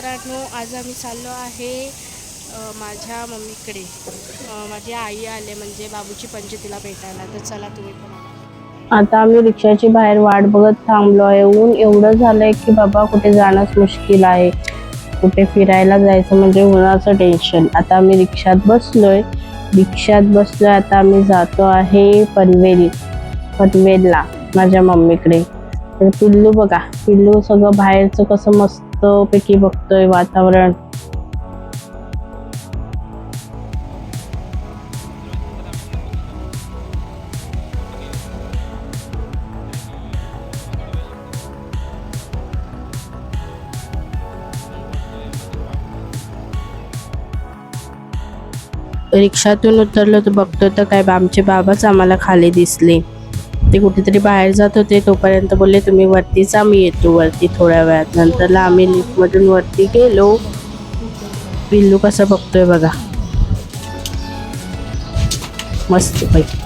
मित्रांनो, आज आम्ही चाललो आहे माझ्या मम्मीकडे. माझी आई आले म्हणजे बाबूची पंचतीला भेटायला. तर चला तुम्ही पण. आता आम्ही रिक्षाची बाहेर वाट बघत थांबलो आहे. ऊन एवढं झालंय की बाबा कुठे जाणंच मुश्किल आहे. कुठे फिरायला जायचं म्हणजे उन्हाचं टेन्शन. आता आम्ही रिक्षात बसलोय. आता आम्ही जातो आहे पनवेलला माझ्या मम्मीकडे. तर पिल्लू बघा, पिल्लू सगळं बाहेरचं कसं मस्त पैकी बघतोय वातावरण. रिक्षातून उतरलो तर बघतो तर काय आमचे बाबाच आम्हाला खाली दिसले. ते कुठेतरी बाहेर जात होते. तोपर्यंत बोलले तुम्ही वरतीच, आम्ही येतो वरती थोड्या वेळात. नंतरला आम्ही लिफ्टमधून वरती गेलो. पिल्लू कसं बघतोय बघा, मस्त पैकी.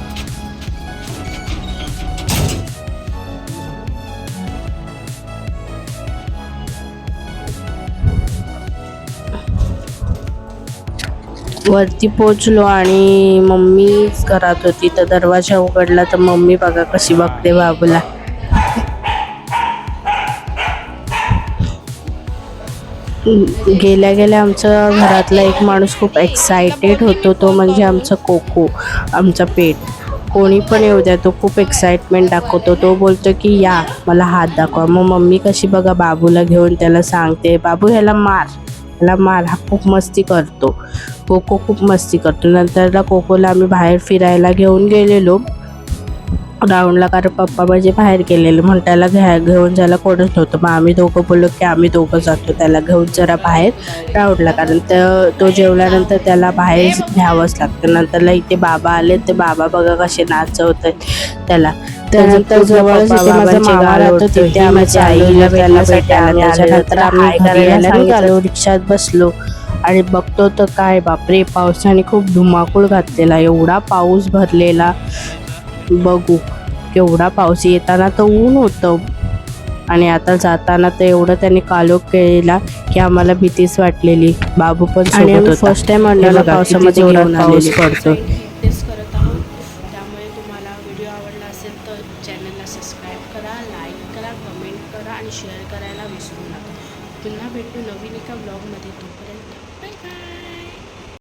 वरती पोचलो आणि मम्मीच घरात होती. तर दरवाजा उघडला तर मम्मी बघा कशी बघते बाबूला. गेल्या गेल्या आमच्या घरातला एक माणूस खूप एक्सायटेड होतो. तो म्हणजे आमचा कोको, आमचा पेट. कोणी पण येऊ द्या, तो खूप एक्साइटमेंट दाखवतो. तो बोलतो की या मला हात दाखवा. मग मम्मी कशी बघा बाबूला घेऊन त्याला सांगते, बाबू ह्याला मार, हा खूप मस्ती करतो. कोको खूप मस्ती करतो. नंतरला कोकोला आम्ही बाहेर फिरायला घेऊन गेलेलो राऊंडला, कारण पप्पा म्हणजे बाहेर गेलेले म्हणून त्याला घेऊन जायला कोणच नव्हतं. मग आम्ही दोघं बोललो की आम्ही दोघं जातो त्याला घेऊन जरा बाहेर राऊंडला, कारण तो जेवल्यानंतर त्याला बाहेर घ्यावंच लागतं. नंतरला इथे बाबा आले. ते बाबा बघा कसे नाचवत त्याला. त्यानंतर जवळच इथे माझा मामा राहतो, तिथे आमच्या आईला भेटायला. त्याच्यानंतर आम्ही घरी निघालो, रिक्षात बसलो आणि बघतो तर काय बापरे, पावसाने खूप धुमाकूळ घातलेला. एवढा पाऊस भरलेला, बघू केवढा पाऊस. येताना तर ऊन होतं आणि आता जाताना तर एवढं त्याने कालोख केलेला की आम्हाला भीतीच वाटलेली. बाबू पण सोबत होता. फर्स्ट टाइम अंडाला पावसामध्ये पाऊस पडतो. टेस्ट करत आहोत. त्यामुळे तुम्हाला व्हिडिओ आवडला असेल तर चॅनलला सबस्क्राईब करा, लाईक करा, कमेंट करा आणि शेअर करायला विसरू नका. पुन्हा भेटू नवीन एका ब्लॉगमध्ये. तोपर्यंत बाय बाय.